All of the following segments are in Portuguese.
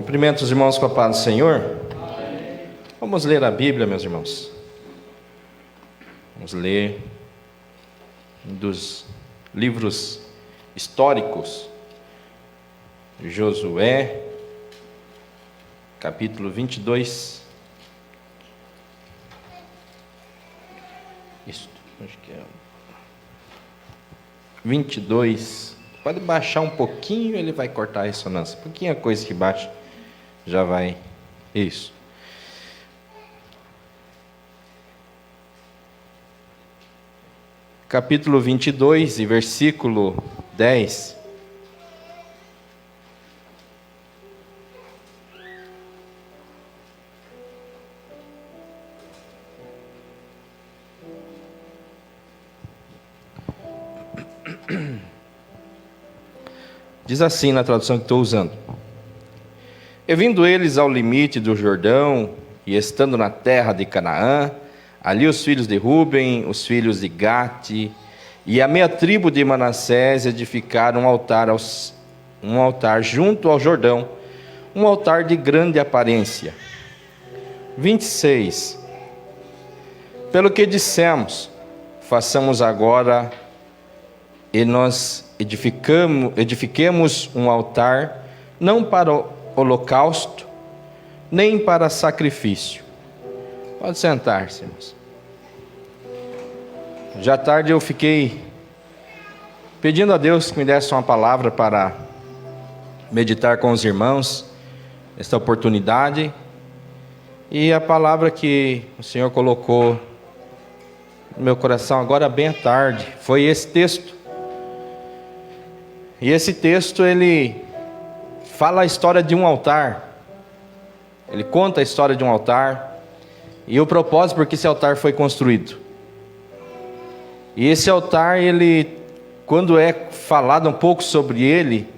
Cumprimento os irmãos com a paz do Senhor. Amém. Vamos ler a Bíblia, meus irmãos. Vamos ler um dos livros históricos de Josué, capítulo 22. Isso, acho que é 22. Pode baixar um pouquinho, ele vai cortar a ressonância. Pouquinha coisa que baixa, já vai. Isso. Capítulo 22 e versículo 10. Diz assim na tradução que estou usando: E vindo eles ao limite do Jordão, e estando na terra de Canaã, ali os filhos de Ruben, os filhos de Gate, e a meia tribo de Manassés edificaram um altar junto ao Jordão, um altar de grande aparência. 26. Pelo que dissemos, façamos agora, e nós edifiquemos um altar, não para o holocausto, nem para sacrifício. Pode sentar-se, irmãos. Já tarde eu fiquei pedindo a Deus que me desse uma palavra para meditar com os irmãos, esta oportunidade, e a palavra que o Senhor colocou no meu coração agora bem à tarde foi esse texto. E esse texto, ele fala a história de um altar. Ele conta a história de um altar e o propósito por que esse altar foi construído. E esse altar, ele, quando é falado um pouco sobre ele,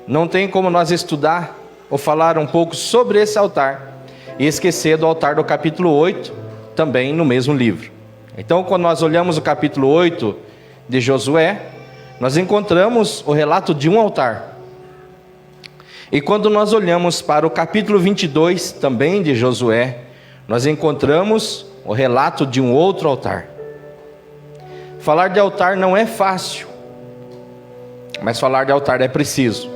não tem como nós estudar ou falar um pouco sobre esse altar e esquecer do altar do capítulo 8, também no mesmo livro. Então, quando nós olhamos o capítulo 8 de Josué, nós encontramos o relato de um altar. E quando nós olhamos para o capítulo 22, também de Josué, nós encontramos o relato de um outro altar. Falar de altar não é fácil, mas falar de altar é preciso.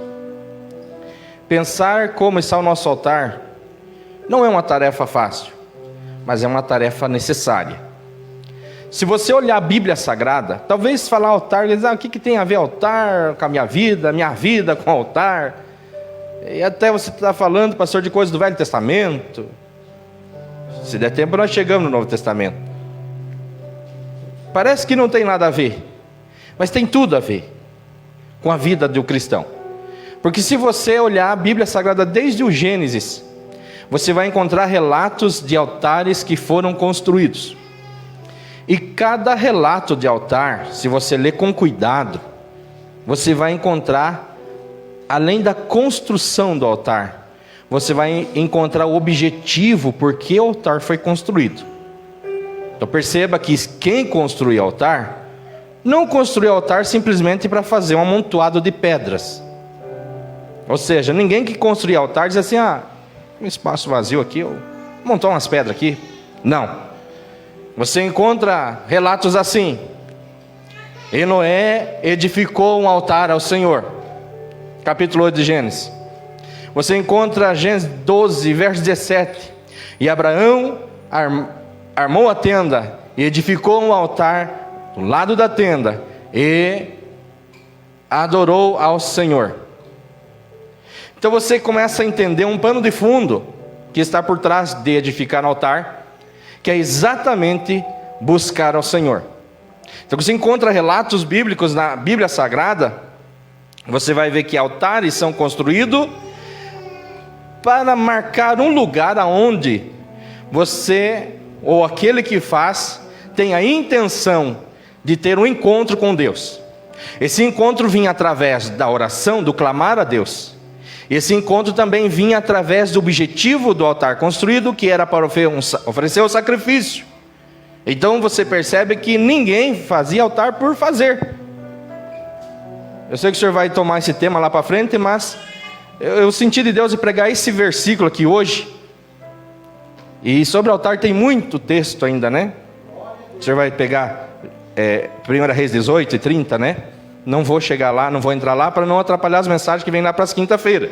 Pensar como está o nosso altar não é uma tarefa fácil, mas é uma tarefa necessária. Se você olhar a Bíblia Sagrada, talvez falar altar, dizer, o que tem a ver altar com a minha vida com altar? E até você está falando, pastor, de coisas do Velho Testamento. Se der tempo, nós chegamos no Novo Testamento. Parece que não tem nada a ver, mas tem tudo a ver com a vida do cristão. Porque se você olhar a Bíblia Sagrada desde o Gênesis, você vai encontrar relatos de altares que foram construídos. E cada relato de altar, se você ler com cuidado, você vai encontrar, além da construção do altar, você vai encontrar o objetivo por que o altar foi construído. Então perceba que quem construiu o altar, não construiu o altar simplesmente para fazer um amontoado de pedras. Ou seja, ninguém que construiu altar diz assim, um espaço vazio aqui, eu vou montar umas pedras aqui. Não. Você encontra relatos assim: e Noé edificou um altar ao Senhor, capítulo 8 de Gênesis. Você encontra Gênesis 12, verso 17: e Abraão armou a tenda e edificou um altar do lado da tenda e adorou ao Senhor. Então você começa a entender um pano de fundo que está por trás de edificar um altar, que é exatamente buscar ao Senhor. Então você encontra relatos bíblicos na Bíblia Sagrada, você vai ver que altares são construídos para marcar um lugar aonde você, ou aquele que faz, tem a intenção de ter um encontro com Deus. Esse encontro vinha através da oração, do clamar a Deus. Esse encontro também vinha através do objetivo do altar construído, que era para oferecer o sacrifício. Então você percebe que ninguém fazia altar por fazer. Eu sei que o senhor vai tomar esse tema lá para frente, mas Eu senti de Deus de pregar esse versículo aqui hoje. E sobre o altar tem muito texto ainda, né? Você vai pegar 1 Reis 18 e 30, né? Não vou chegar lá, não vou entrar lá para não atrapalhar as mensagens que vêm lá para as quinta-feira.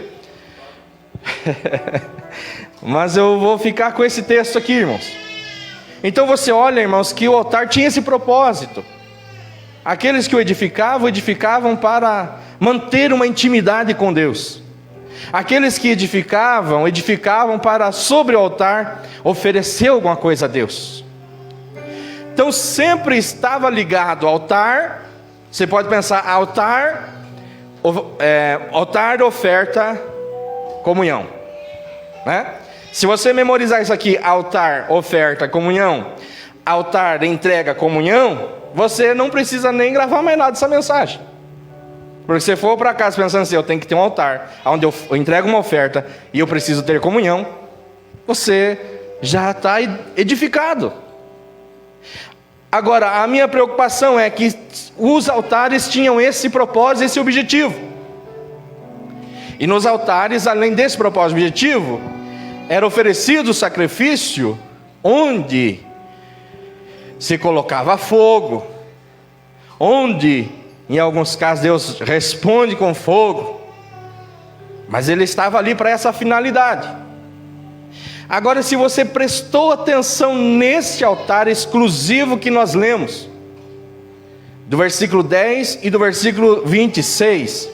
Mas eu vou ficar com esse texto aqui, irmãos. Então você olha, irmãos, que o altar tinha esse propósito. Aqueles que o edificavam para manter uma intimidade com Deus. Aqueles que edificavam para, sobre o altar, oferecer alguma coisa a Deus. Então sempre estava ligado ao altar. Você pode pensar, altar, oferta, comunhão, né? Se você memorizar isso aqui, altar, oferta, comunhão, altar, entrega, comunhão, você não precisa nem gravar mais nada dessa mensagem. Porque se você for para casa pensando assim, eu tenho que ter um altar, onde eu entrego uma oferta e eu preciso ter comunhão, você já está edificado. Agora, a minha preocupação é que os altares tinham esse propósito, esse objetivo. E nos altares, além desse propósito objetivo, era oferecido o sacrifício onde se colocava fogo, onde, em alguns casos, Deus responde com fogo, mas ele estava ali para essa finalidade. Agora, se você prestou atenção nesse altar exclusivo que nós lemos, do versículo 10 e do versículo 26,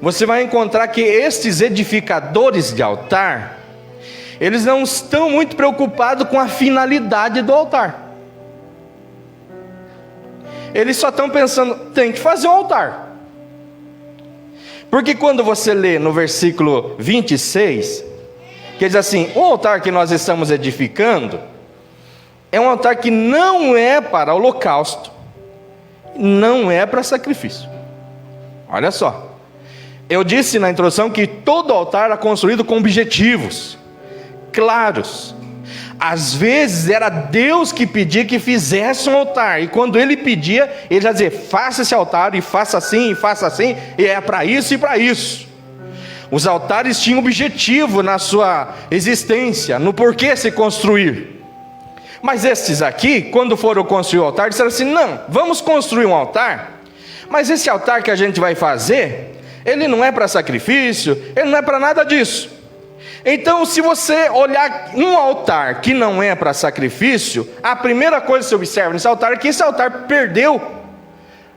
você vai encontrar que estes edificadores de altar, eles não estão muito preocupados com a finalidade do altar. Eles só estão pensando, tem que fazer um altar. Porque quando você lê no versículo 26, que diz assim, o altar que nós estamos edificando, é um altar que não é para holocausto, não é para sacrifício. Olha só, eu disse na introdução que todo altar era construído com objetivos claros. Às vezes era Deus que pedia que fizesse um altar, e quando Ele pedia, Ele já dizia, faça esse altar, e faça assim, e é para isso e para isso. Os altares tinham objetivo na sua existência, no porquê se construir. Mas estes aqui, quando foram construir o altar, disseram assim, não, vamos construir um altar, mas esse altar que a gente vai fazer, ele não é para sacrifício, ele não é para nada disso. Então, se você olhar um altar que não é para sacrifício, a primeira coisa que você observa nesse altar é que esse altar perdeu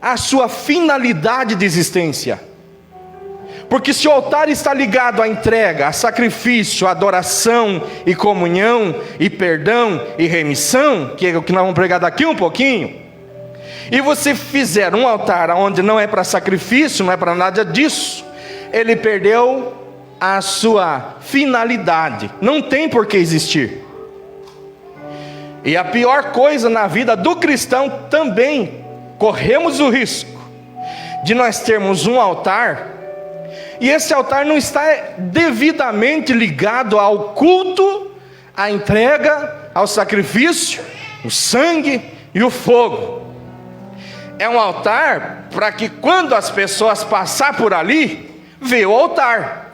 a sua finalidade de existência. Porque se o altar está ligado à entrega, a sacrifício, a adoração e comunhão, e perdão e remissão, que é o que nós vamos pregar daqui um pouquinho, e você fizer um altar onde não é para sacrifício, não é para nada disso, ele perdeu a sua finalidade, não tem por que existir. E a pior coisa na vida do cristão também, corremos o risco de nós termos um altar, e esse altar não está devidamente ligado ao culto, à entrega, ao sacrifício, o sangue e o fogo. É um altar para que quando as pessoas passar por ali, vê o altar.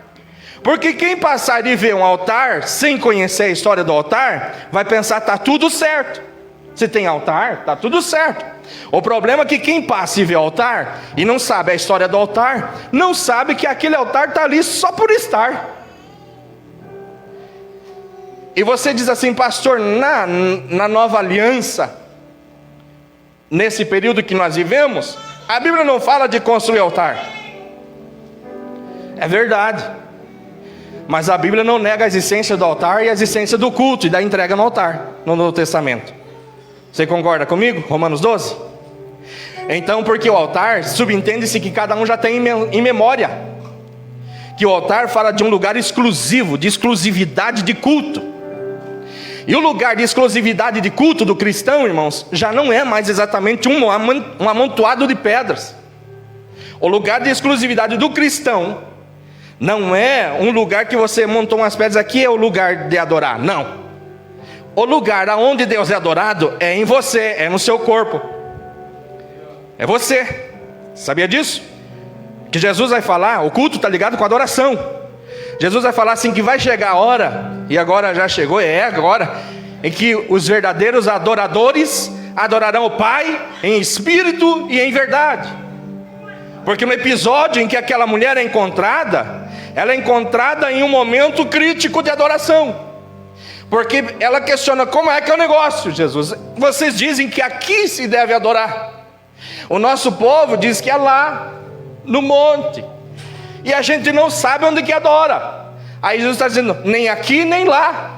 Porque quem passar e ver um altar, sem conhecer a história do altar, vai pensar, está tudo certo. Se tem altar, está tudo certo. O problema é que quem passa e vê o altar, e não sabe a história do altar, não sabe que aquele altar está ali só por estar. E você diz assim, pastor, na nova aliança, nesse período que nós vivemos, a Bíblia não fala de construir altar. É verdade. Mas a Bíblia não nega a existência do altar e a existência do culto e da entrega no altar, no Novo Testamento. Você concorda comigo? Romanos 12? Então, porque o altar, subentende-se que cada um já tem em memória, que o altar fala de um lugar exclusivo, de exclusividade de culto. E o lugar de exclusividade de culto do cristão, irmãos, já não é mais exatamente um amontoado de pedras. O lugar de exclusividade do cristão não é um lugar que você montou umas pedras aqui, é o lugar de adorar. Não. O lugar onde Deus é adorado é em você, é no seu corpo. É você. Sabia disso? Que Jesus vai falar, o culto está ligado com a adoração. Jesus vai falar assim que vai chegar a hora, e agora já chegou, é agora, em que os verdadeiros adoradores adorarão o Pai em espírito e em verdade. Porque no episódio em que aquela mulher é encontrada, ela é encontrada em um momento crítico de adoração. Porque ela questiona, como é que é o negócio, Jesus? Vocês dizem que aqui se deve adorar. O nosso povo diz que é lá, no monte. E a gente não sabe onde que adora. Aí Jesus está dizendo, nem aqui nem lá.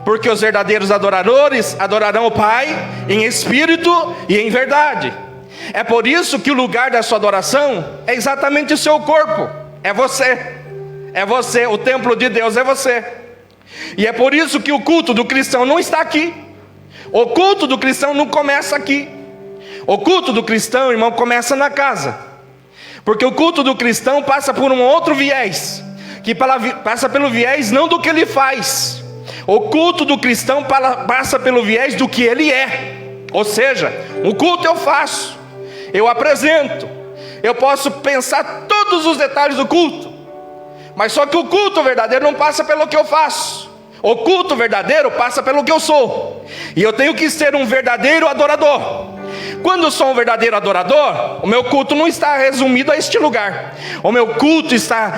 Porque os verdadeiros adoradores adorarão o Pai em espírito e em verdade. É por isso que o lugar da sua adoração é exatamente o seu corpo. É você. É você, o templo de Deus é você. E é por isso que o culto do cristão não está aqui. O culto do cristão não começa aqui. O culto do cristão, irmão, começa na casa. Porque o culto do cristão passa por um outro viés, que passa pelo viés não do que ele faz. O culto do cristão passa pelo viés do que ele é. Ou seja, o culto eu faço, eu apresento, eu posso pensar todos os detalhes do culto, mas só que o culto verdadeiro não passa pelo que eu faço. O culto verdadeiro passa pelo que eu sou. E eu tenho que ser um verdadeiro adorador. Quando eu sou um verdadeiro adorador, o meu culto não está resumido a este lugar. O meu culto está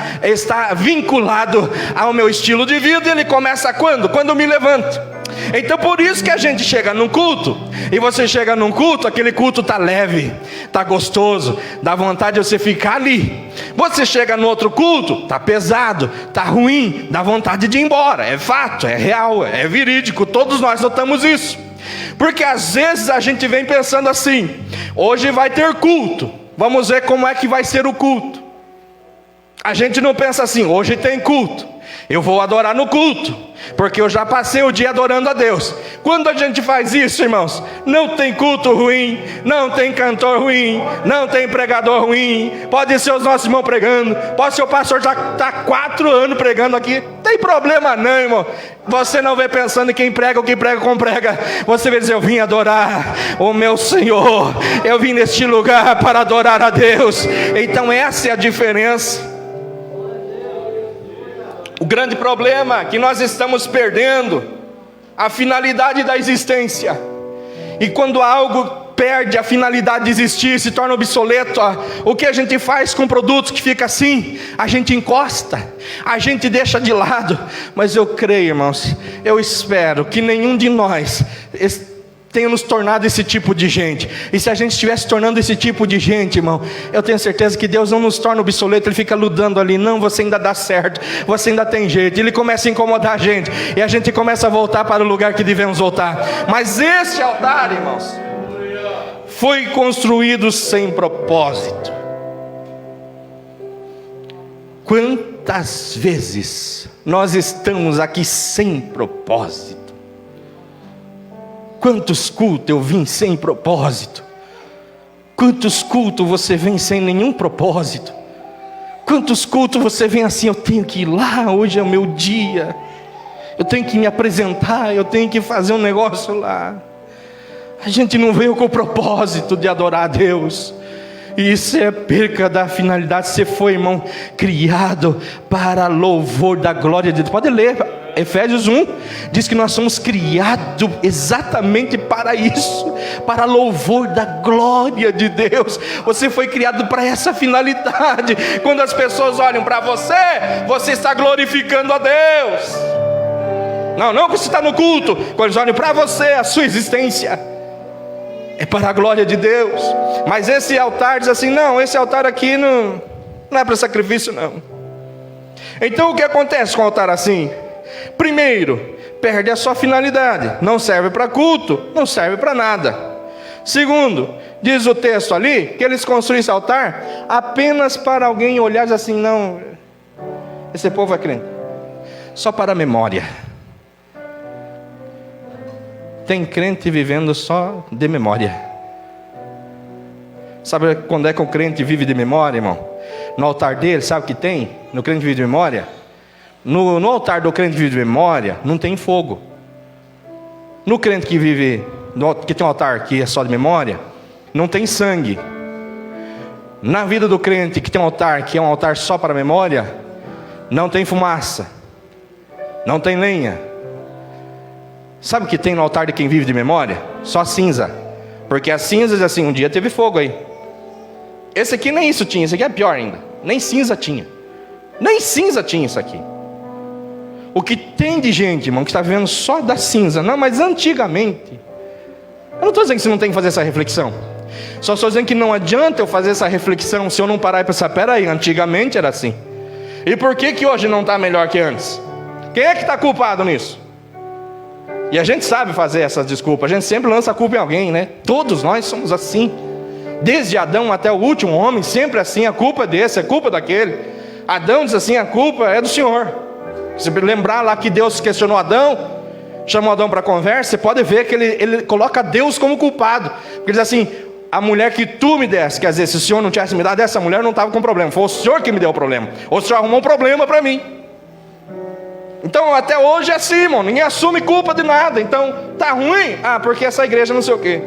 vinculado ao meu estilo de vida. E ele começa quando? Quando eu me levanto. Então por isso que a gente chega num culto, e você chega num culto, aquele culto está leve, está gostoso, dá vontade de você ficar ali. Você chega no outro culto, está pesado, está ruim, dá vontade de ir embora. É fato, é real, é verídico, todos nós notamos isso. Porque às vezes a gente vem pensando assim, hoje vai ter culto, vamos ver como é que vai ser o culto. A gente não pensa assim, hoje tem culto, eu vou adorar no culto, porque eu já passei o dia adorando a Deus. Quando a gente faz isso, irmãos, não tem culto ruim, não tem cantor ruim, não tem pregador ruim. Pode ser os nossos irmãos pregando, pode ser o pastor já está 4 anos pregando aqui, não tem problema não, irmão. Você não vê pensando em quem prega ou quem prega como prega. Você vê dizer, eu vim adorar o meu Senhor, eu vim neste lugar para adorar a Deus. Então essa é a diferença. O grande problema é que nós estamos perdendo a finalidade da existência. E quando algo perde a finalidade de existir, se torna obsoleto, o que a gente faz com produtos que fica assim? A gente encosta, a gente deixa de lado. Mas eu creio, irmãos, eu espero que nenhum de nós tenha nos tornado esse tipo de gente. E se a gente estivesse tornando esse tipo de gente, irmão, eu tenho certeza que Deus não nos torna obsoleto. Ele fica lutando ali, não, você ainda dá certo, você ainda tem jeito. Ele começa a incomodar a gente, e a gente começa a voltar para o lugar que devemos voltar. Mas esse altar, irmãos, foi construído sem propósito. Quantas vezes nós estamos aqui sem propósito? Quantos cultos eu vim sem propósito? Quantos cultos você vem sem nenhum propósito? Quantos cultos você vem assim, eu tenho que ir lá, hoje é o meu dia, eu tenho que me apresentar, eu tenho que fazer um negócio lá. A gente não veio com o propósito de adorar a Deus. E isso é perca da finalidade. Você foi, irmão, criado para louvor da glória de Deus. Pode ler Efésios 1, diz que nós somos criados exatamente para isso, para louvor da glória de Deus. Você foi criado para essa finalidade. Quando as pessoas olham para você, você está glorificando a Deus. Não que você está no culto. Quando eles olham para você, a sua existência é para a glória de Deus. Mas esse altar diz assim, não, esse altar aqui não é para sacrifício não. Então o que acontece com o altar assim? Primeiro, perde a sua finalidade, não serve para culto, não serve para nada. Segundo, diz o texto ali, que eles construíram esse altar apenas para alguém olhar e dizer assim, não, esse povo é crente, só para a memória. Tem crente vivendo só de memória. Sabe quando é que o crente vive de memória, irmão? No altar dele, sabe o que tem? No crente vive de memória? No altar do crente que vive de memória, não tem fogo. No crente que tem um altar que é só de memória, não tem sangue. Na vida do crente que tem um altar que é um altar só para memória, não tem fumaça, não tem lenha. Sabe o que tem no altar de quem vive de memória? Só cinza. Porque as cinzas, assim, um dia teve fogo aí. Esse aqui nem isso tinha, esse aqui é pior ainda. Nem cinza tinha. Nem cinza tinha isso aqui. O que tem de gente, irmão, que está vivendo só da cinza. Não, mas antigamente. Eu não estou dizendo que você não tem que fazer essa reflexão. Só estou dizendo que não adianta eu fazer essa reflexão se eu não parar e pensar, peraí, antigamente era assim. E por que que hoje não está melhor que antes? Quem é que está culpado nisso? E a gente sabe fazer essas desculpas. A gente sempre lança a culpa em alguém, né? Todos nós somos assim. Desde Adão até o último homem, sempre assim. A culpa é desse, a culpa é daquele. Adão diz assim, a culpa é do Senhor. Se lembrar lá que Deus questionou Adão, chamou Adão para conversa, você pode ver que ele coloca Deus como culpado. Porque ele diz assim, a mulher que tu me deste, quer dizer, se o Senhor não tivesse me dado essa mulher, não estava com problema. Foi o Senhor que me deu o problema. O Senhor arrumou um problema para mim. Então até hoje é assim, irmão, ninguém assume culpa de nada. Então, tá ruim? Ah, porque essa igreja não sei o quê.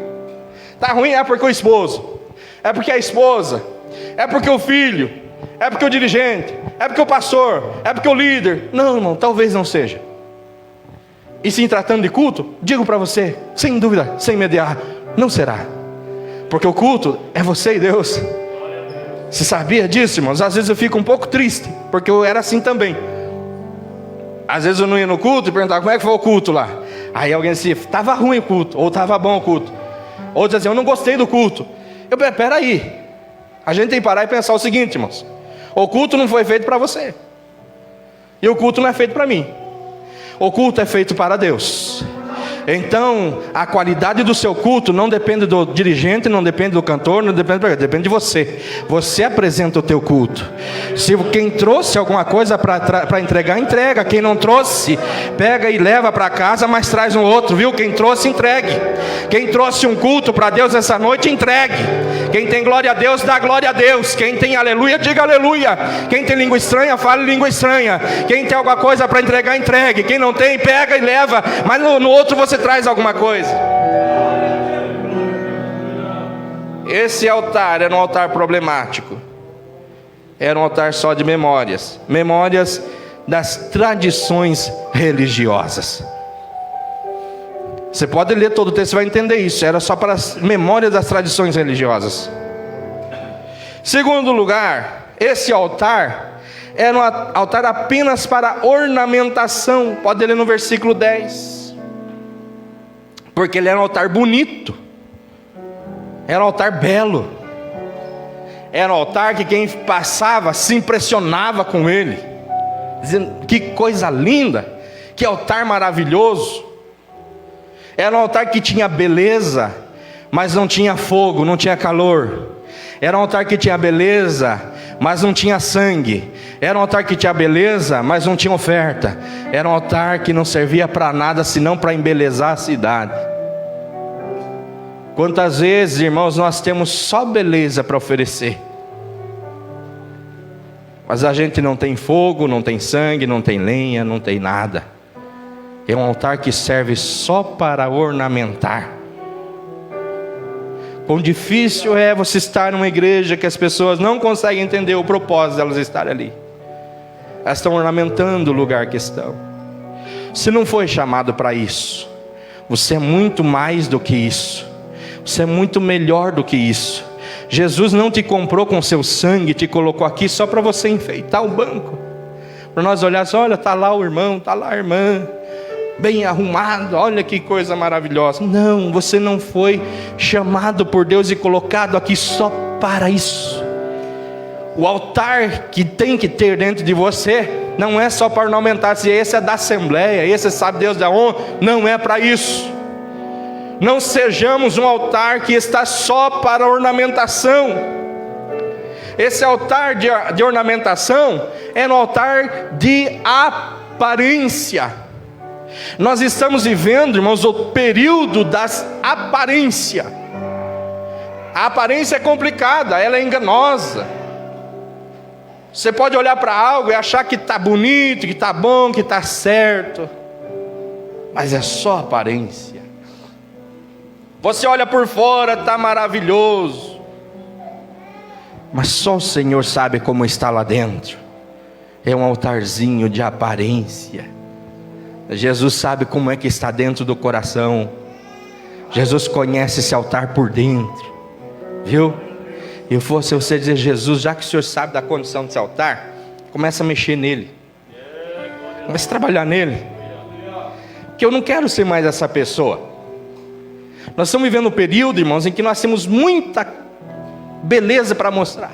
Tá ruim? É porque o esposo, é porque a esposa, é porque o filho, é porque o dirigente, é porque o pastor, é porque o líder. Não, irmão, talvez não seja. E se tratando de culto, digo para você, sem dúvida, sem mediar, não será. Porque o culto é você e Deus. Você sabia disso, irmãos? Às vezes eu fico um pouco triste, porque eu era assim também. Às vezes eu não ia no culto e perguntava, como é que foi o culto lá? Aí alguém dizia, estava ruim o culto, ou estava bom o culto. Ou dizia assim, eu não gostei do culto. Eu, peraí, a gente tem que parar e pensar o seguinte, irmãos. O culto não foi feito para você. E o culto não é feito para mim. O culto é feito para Deus. Então, a qualidade do seu culto não depende do dirigente, não depende do cantor, não depende de você. Você apresenta o teu culto. Se quem trouxe alguma coisa para entregar, entrega. Quem não trouxe, pega e leva para casa, mas traz um outro, viu? Quem trouxe, entregue. Quem trouxe um culto para Deus essa noite, entregue. Quem tem glória a Deus, dá glória a Deus. Quem tem aleluia, diga aleluia. Quem tem língua estranha, fale língua estranha. Quem tem alguma coisa para entregar, entregue. Quem não tem, pega e leva. Mas no outro você traz alguma coisa. Esse altar era um altar problemático. Era um altar só de memórias. Memórias das tradições religiosas. Você pode ler todo o texto, você vai entender isso. Era só para as memórias das tradições religiosas. Segundo lugar, esse altar era um altar apenas para ornamentação. Pode ler no versículo 10. Porque ele era um altar bonito. Era um altar belo. Era um altar que quem passava se impressionava com ele, dizendo, que coisa linda, que altar maravilhoso. Era um altar que tinha beleza, mas não tinha fogo, não tinha calor. Era um altar que tinha beleza, mas não tinha sangue. Era um altar que tinha beleza, mas não tinha oferta. Era um altar que não servia para nada, senão para embelezar a cidade. Quantas vezes, irmãos, nós temos só beleza para oferecer, mas a gente não tem fogo, não tem sangue, não tem lenha, não tem nada. É um altar que serve só para ornamentar. Quão difícil é você estar numa igreja que as pessoas não conseguem entender o propósito delas estarem ali. Elas estão ornamentando o lugar que estão. Você não foi chamado para isso. Você é muito mais do que isso. Você é muito melhor do que isso. Jesus não te comprou com seu sangue, te colocou aqui só para você enfeitar o banco. Para nós olharmos, olha, está lá o irmão, está lá a irmã, bem arrumado, olha que coisa maravilhosa. Não, você não foi chamado por Deus e colocado aqui só para isso. O altar que tem que ter dentro de você não é só para ornamentar, se esse é da assembleia, esse sabe Deus da honra, não é para isso. Não sejamos um altar que está só para ornamentação. Esse altar de ornamentação é um altar de aparência. Nós estamos vivendo, irmãos, o período das aparências. A aparência é complicada, ela é enganosa. Você pode olhar para algo e achar que está bonito, que está bom, que está certo, mas é só aparência. Você olha por fora, está maravilhoso, mas só o Senhor sabe como está lá dentro. é um altarzinho de aparência. Jesus sabe como é que está dentro do coração. Jesus conhece esse altar por dentro, viu? E fosse você dizer: Jesus, já que o Senhor sabe da condição desse altar, começa a mexer nele, começa a trabalhar nele, que eu não quero ser mais essa pessoa. Nós estamos vivendo um período, irmãos, em que nós temos muita beleza para mostrar.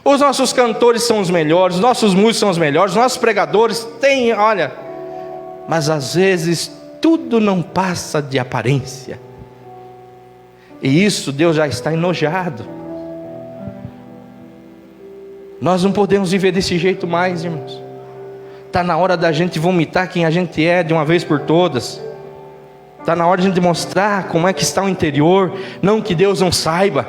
Os nossos cantores são os melhores, os nossos músicos são os melhores, os nossos pregadores têm, olha, mas às vezes tudo não passa de aparência, e isso Deus já está enojado. Nós não podemos viver desse jeito mais, irmãos. Está na hora da gente vomitar quem a gente é de uma vez por todas. Está na hora de a gente mostrar como é que está o interior. Não que Deus não saiba,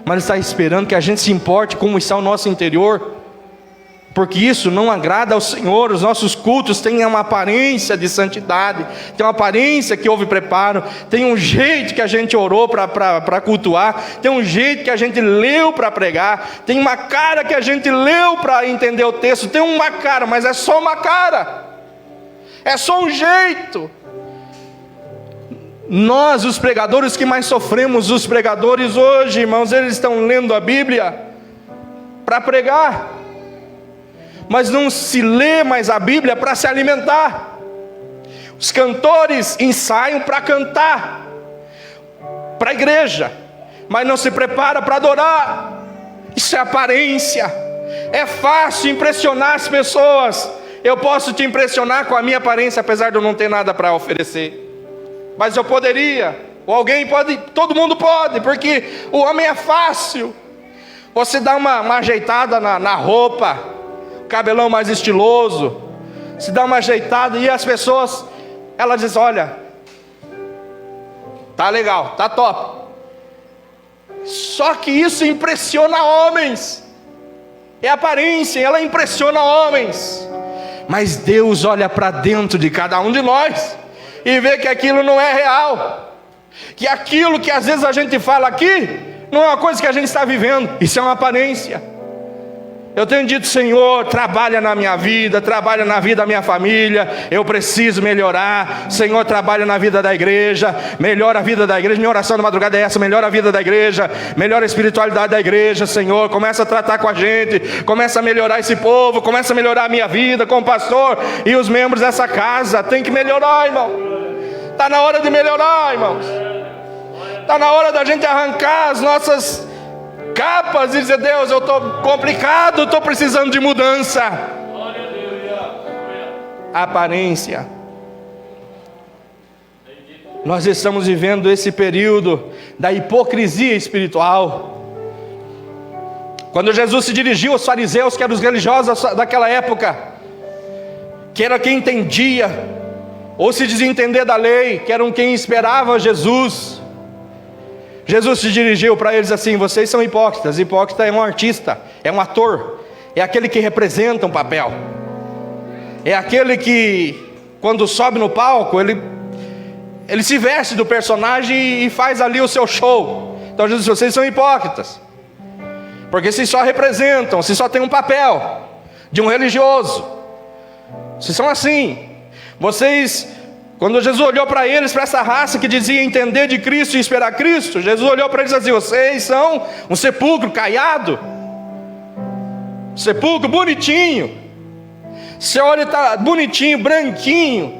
mas está esperando que a gente se importe como está o nosso interior, porque isso não agrada ao Senhor. Os nossos cultos têm uma aparência de santidade, tem uma aparência que houve preparo, tem um jeito que a gente orou para cultuar, tem um jeito que a gente leu para pregar, tem uma cara que a gente leu para entender o texto, tem uma cara, mas é só uma cara, é só um jeito. Nós, os pregadores que mais sofremos, os pregadores hoje, irmãos, eles estão lendo a Bíblia para pregar, mas não se lê mais a Bíblia para se alimentar. Os cantores ensaiam para cantar para a igreja, mas não se prepara para adorar. Isso é aparência. É fácil impressionar as pessoas. Eu posso te impressionar com a minha aparência, apesar de eu não ter nada para oferecer, mas eu poderia, ou alguém pode, todo mundo pode, porque o homem é fácil. Você dá uma ajeitada na roupa, cabelão mais estiloso, se dá uma ajeitada, e as pessoas, elas dizem: olha, tá legal, tá top. Só que isso impressiona homens, é aparência, ela impressiona homens, mas Deus olha para dentro de cada um de nós e vê que aquilo não é real, que aquilo que às vezes a gente fala aqui não é uma coisa que a gente está vivendo, isso é uma aparência. Eu tenho dito: Senhor, trabalha na minha vida, trabalha na vida da minha família, eu preciso melhorar. Senhor, trabalha na vida da igreja, melhora a vida da igreja. Minha oração na madrugada é essa: melhora a vida da igreja, melhora a espiritualidade da igreja. Senhor, começa a tratar com a gente, começa a melhorar esse povo, começa a melhorar a minha vida com o pastor e os membros dessa casa. Tem que melhorar, irmão. Está na hora de melhorar, irmãos. Está na hora da gente arrancar as nossas capas e dizer: Deus, eu estou complicado, estou precisando de mudança. Aparência. Nós estamos vivendo esse período da hipocrisia espiritual. Quando Jesus se dirigiu aos fariseus, que eram os religiosos daquela época, que era quem entendia ou se desentender da lei, que eram quem esperava Jesus, Jesus se dirigiu para eles assim: vocês são hipócritas. Hipócrita é um artista, é um ator, é aquele que representa um papel, é aquele que quando sobe no palco, ele se veste do personagem e faz ali o seu show. Então Jesus disse: vocês são hipócritas, porque vocês só representam, vocês só têm um papel de um religioso, vocês são assim. Vocês, quando Jesus olhou para eles, para essa raça que dizia entender de Cristo e esperar Cristo, Jesus olhou para eles assim: vocês são um sepulcro caiado, um sepulcro bonitinho, você olha, está bonitinho, branquinho.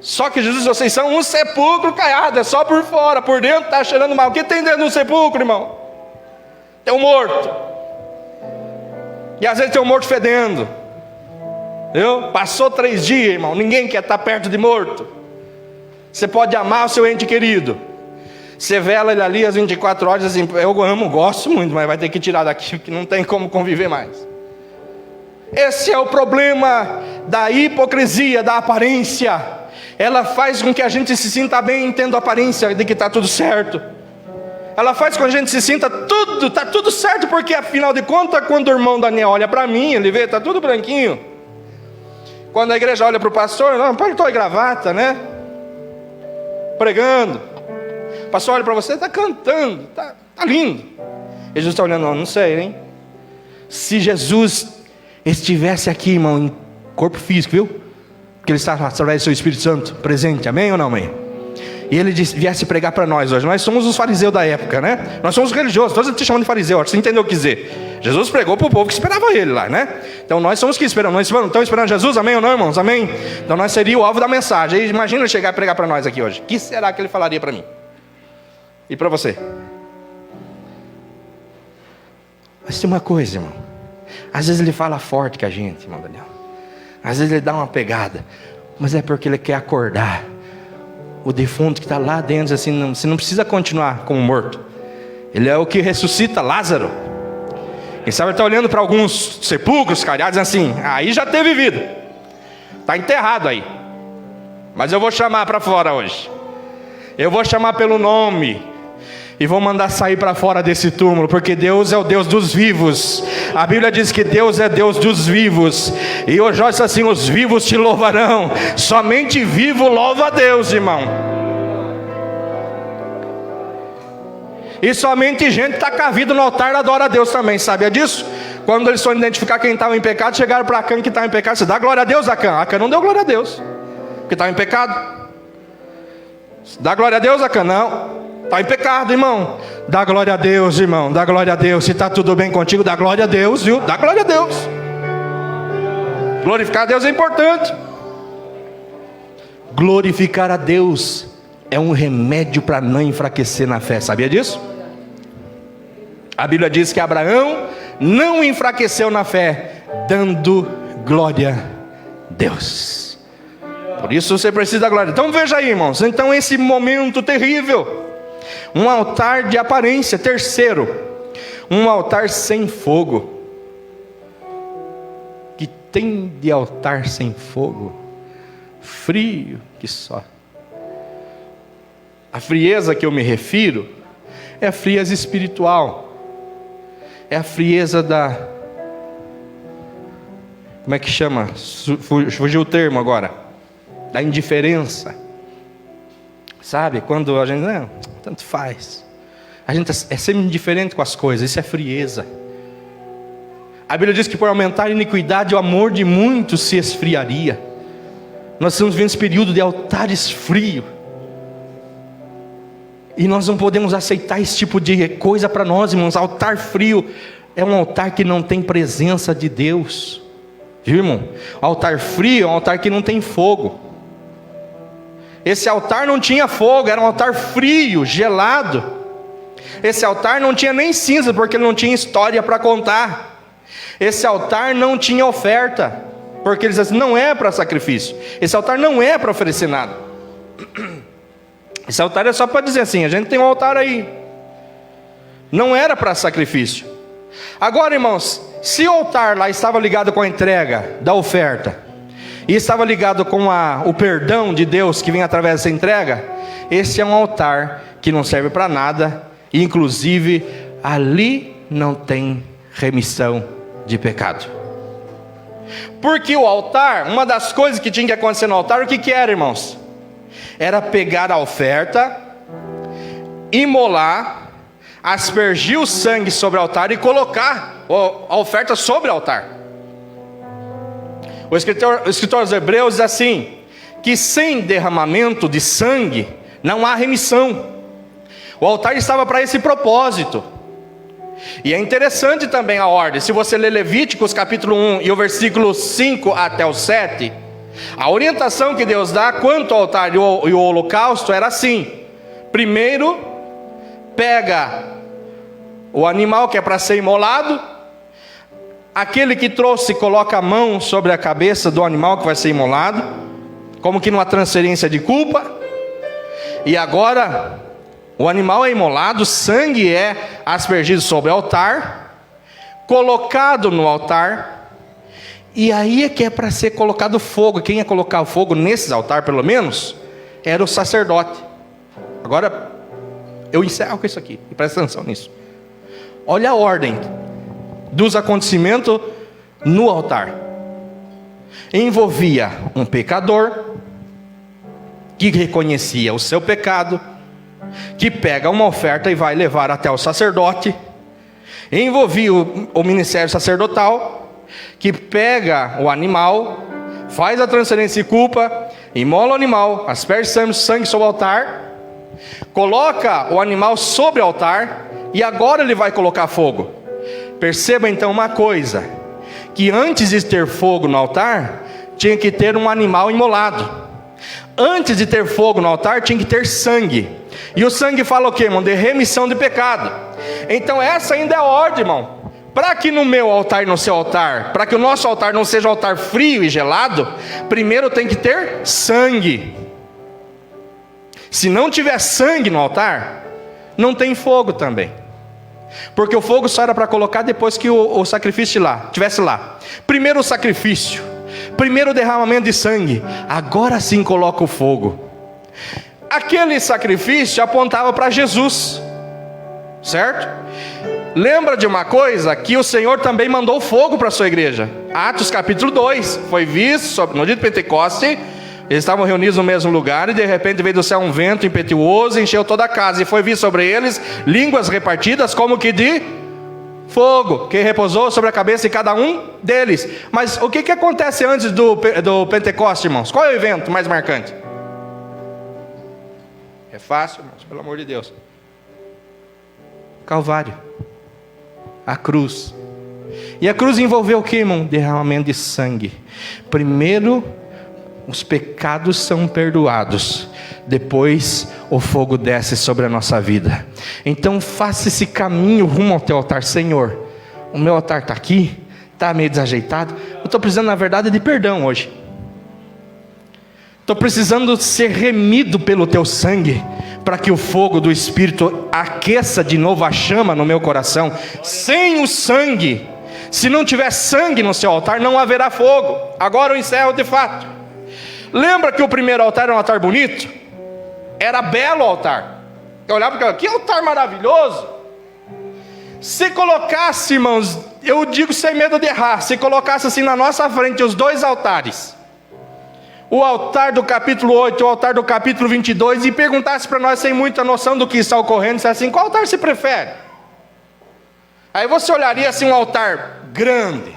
Só que Jesus disse: vocês são um sepulcro caiado, é só por fora, por dentro está cheirando mal. O que tem dentro do sepulcro, irmão? Tem um morto, e às vezes tem um morto fedendo. Passou 3 dias, irmão, ninguém quer estar perto de morto. Você pode amar o seu ente querido, você vela ele ali às 24 horas assim: eu amo, gosto muito, mas vai ter que tirar daqui, porque não tem como conviver mais. Esse é o problema da hipocrisia, da aparência. Ela faz com que a gente se sinta bem, tendo a aparência de que está tudo certo. Ela faz com que a gente se sinta está tudo certo, porque afinal de contas, quando o irmão Daniel olha para mim, ele vê, está tudo branquinho. Quando a igreja olha para o pastor, não, paletó e gravata, né? Pregando. O pastor olha para você, está cantando, está lindo. E Jesus está olhando: não sei, hein? Se Jesus estivesse aqui, irmão, em corpo físico, viu? Que ele está através do seu Espírito Santo presente, amém ou não amém? E ele viesse pregar para nós hoje. Nós somos os fariseus da época, né? Nós somos religiosos, todos te chamando de fariseu, você entendeu o que dizer. Jesus pregou para o povo que esperava ele lá, né? Então nós somos que esperamos, nós estamos esperando Jesus, amém ou não, irmãos? Amém? Então nós seríamos o alvo da mensagem. E imagina ele chegar e pregar para nós aqui hoje. O que será que ele falaria para mim? E para você? Mas tem uma coisa, irmão. Às vezes ele fala forte com a gente, irmão Daniel. Às vezes ele dá uma pegada. Mas é porque ele quer acordar o defunto que está lá dentro, assim, você não precisa continuar como morto. Ele é o que ressuscita Lázaro. Quem sabe ele está olhando para alguns sepulcros caiados assim, aí já teve vida, está enterrado aí. Mas eu vou chamar para fora hoje. Eu vou chamar pelo nome e vou mandar sair para fora desse túmulo, porque Deus é o Deus dos vivos. A Bíblia diz que Deus é Deus dos vivos. E hoje diz assim: os vivos te louvarão. Somente vivo louva a Deus, irmão. E somente gente está com a vida no altar adora a Deus também, sabia disso? Quando eles foram identificar quem estava em pecado, chegaram para Acã que estava em pecado. Você dá glória a Deus, Acã? Acã não deu glória a Deus, porque estava em pecado. Dá glória a Deus, Acã? Não. Está em pecado, irmão. Dá glória a Deus, irmão. Dá glória a Deus. Se está tudo bem contigo, dá glória a Deus, viu? Dá glória a Deus. Glorificar a Deus é importante. Glorificar a Deus é um remédio para não enfraquecer na fé. Sabia disso? A Bíblia diz que Abraão não enfraqueceu na fé, dando glória a Deus. Por isso você precisa da glória. Então veja aí, irmãos. Então esse momento terrível. Um altar de aparência. Terceiro, um altar sem fogo. Que tem de altar sem fogo? Frio que só. A frieza que eu me refiro é a frieza espiritual. É a frieza da... Como é que chama? Fugiu o termo agora. Da indiferença. Sabe? Quando a gente... Não, tanto faz. A gente é sempre indiferente com as coisas. Isso é frieza. A Bíblia diz que por aumentar a iniquidade, o amor de muitos se esfriaria. Nós estamos vivendo esse período de altares frios. E nós não podemos aceitar esse tipo de coisa para nós, irmãos. Altar frio é um altar que não tem presença de Deus. Viu, irmão? Altar frio é um altar que não tem fogo. Esse altar não tinha fogo, era um altar frio, gelado. Esse altar não tinha nem cinza, porque ele não tinha história para contar. Esse altar não tinha oferta, porque eles dizem, não é para sacrifício. Esse altar não é para oferecer nada. Esse altar é só para dizer assim, a gente tem um altar aí. Não era para sacrifício. Agora, irmãos, se o altar lá estava ligado com a entrega da oferta, e estava ligado com o perdão de Deus que vem através dessa entrega, esse é um altar que não serve para nada, e inclusive ali não tem remissão de pecado. Porque o altar, uma das coisas que tinha que acontecer no altar, o que era, irmãos? Era pegar a oferta, imolar, aspergir o sangue sobre o altar e colocar a oferta sobre o altar. O escritor aos Hebreus diz assim, que sem derramamento de sangue não há remissão. O altar estava para esse propósito. E é interessante também a ordem. Se você ler Levíticos capítulo 1 e o versículo 5 até o 7, a orientação que Deus dá quanto ao altar e o holocausto era assim: primeiro, pega o animal que é para ser imolado, aquele que trouxe coloca a mão sobre a cabeça do animal que vai ser imolado, como que numa transferência de culpa, e agora o animal é imolado, o sangue é aspergido sobre o altar, colocado no altar, e aí é que é para ser colocado fogo. Quem ia colocar o fogo nesses altares, pelo menos, era o sacerdote. Agora, eu encerro com isso aqui, e presta atenção nisso. Olha a ordem dos acontecimentos no altar. Envolvia um pecador, que reconhecia o seu pecado, que pega uma oferta e vai levar até o sacerdote. Envolvia o ministério sacerdotal, que pega o animal, faz a transferência de culpa, imola o animal, asperge sangue sobre o altar, coloca o animal sobre o altar, e agora ele vai colocar fogo. Perceba então uma coisa, que antes de ter fogo no altar, tinha que ter um animal imolado. Antes de ter fogo no altar, tinha que ter sangue. E o sangue fala o quê, irmão? De remissão de pecado. Então essa ainda é a ordem, irmão. Para que no meu altar e no seu altar, para que o nosso altar não seja um altar frio e gelado, primeiro tem que ter sangue. Se não tiver sangue no altar, não tem fogo também. Porque o fogo só era para colocar depois que o sacrifício estivesse lá. Primeiro o sacrifício, primeiro o derramamento de sangue, agora sim coloca o fogo. Aquele sacrifício apontava para Jesus, certo? Lembra de uma coisa, que o Senhor também mandou fogo para a sua igreja. Atos capítulo 2, foi visto no dia de Pentecoste. Eles estavam reunidos no mesmo lugar, e de repente veio do céu um vento impetuoso, encheu toda a casa, e foi visto sobre eles línguas repartidas como que de fogo, que repousou sobre a cabeça de cada um deles. Mas o que acontece antes do Pentecoste, irmãos? Qual é o evento mais marcante? É fácil, irmãos, pelo amor de Deus. Calvário, a cruz. E a cruz envolveu o que, irmão? Derramamento de sangue. Primeiro os pecados são perdoados, depois o fogo desce sobre a nossa vida. Então faça esse caminho rumo ao teu altar. Senhor, o meu altar está aqui, está meio desajeitado, eu estou precisando na verdade de perdão hoje, estou precisando ser remido pelo teu sangue, para que o fogo do Espírito aqueça de novo a chama no meu coração. Sem o sangue, se não tiver sangue no seu altar, não haverá fogo. Agora eu encerro de fato. Lembra que o primeiro altar era um altar bonito? Era belo o altar. Eu olhava para que altar maravilhoso. Se colocasse, irmãos, eu digo sem medo de errar, se colocasse assim na nossa frente os dois altares, o altar do capítulo 8 e o altar do capítulo 22, e perguntasse para nós sem muita noção do que está ocorrendo, disse assim: qual altar se prefere? Aí você olharia assim, um altar grande,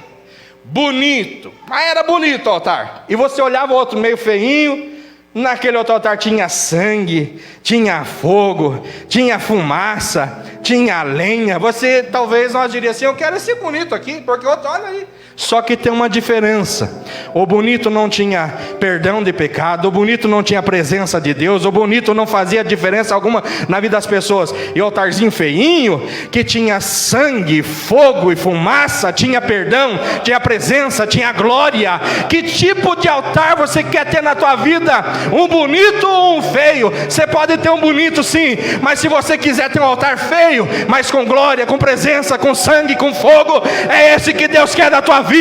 bonito, mas era bonito o altar, e você olhava o outro meio feinho. Naquele outro altar tinha sangue, tinha fogo, tinha fumaça, tinha lenha. Você talvez nós diria assim: eu quero esse bonito aqui, porque o outro, olha aí. Só que tem uma diferença. O bonito não tinha perdão de pecado, o bonito não tinha presença de Deus, o bonito não fazia diferença alguma na vida das pessoas. E o altarzinho feinho, que tinha sangue, fogo e fumaça, tinha perdão, tinha presença, tinha glória. Que tipo de altar você quer ter na tua vida? Um bonito ou um feio? Você pode ter um bonito sim, mas se você quiser ter um altar feio, mas com glória, com presença, com sangue, com fogo, é esse que Deus quer da tua vida.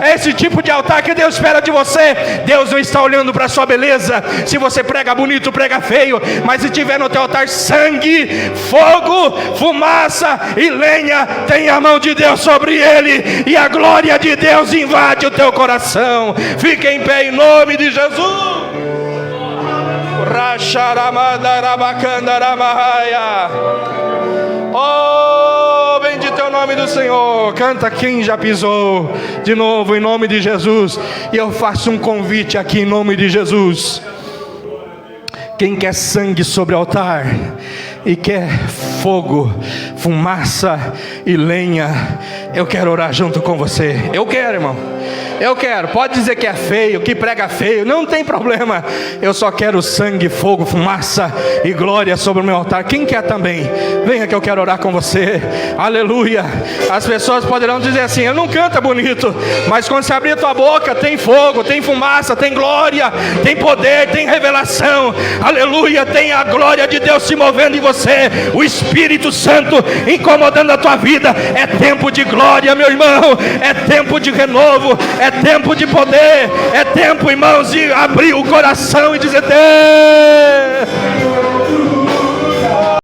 É esse tipo de altar que Deus espera de você. Deus não está olhando para a sua beleza, se você prega bonito, prega feio, mas se tiver no teu altar sangue, fogo, fumaça e lenha, tem a mão de Deus sobre ele, e a glória de Deus invade o teu coração. Fique em pé em nome de Jesus. Oh, bendito é o nome do Senhor. Canta quem já pisou. De novo em nome de Jesus. E eu faço um convite aqui em nome de Jesus. Quem quer sangue sobre o altar e quer fogo, fumaça e lenha, eu quero orar junto com você. Eu quero, irmão. Eu quero. Pode dizer que é feio, que prega feio, não tem problema. Eu só quero sangue, fogo, fumaça e glória sobre o meu altar. Quem quer também? Venha que eu quero orar com você. Aleluia. As pessoas poderão dizer assim: eu não canto bonito, mas quando você abrir a tua boca, tem fogo, tem fumaça, tem glória, tem poder, tem revelação. Aleluia. Tem a glória de Deus se movendo em você, o Espírito Santo incomodando a tua vida. É tempo de glória, meu irmão. É tempo de renovo. É tempo de poder. É tempo, irmãos, de abrir o coração e dizer: Deus.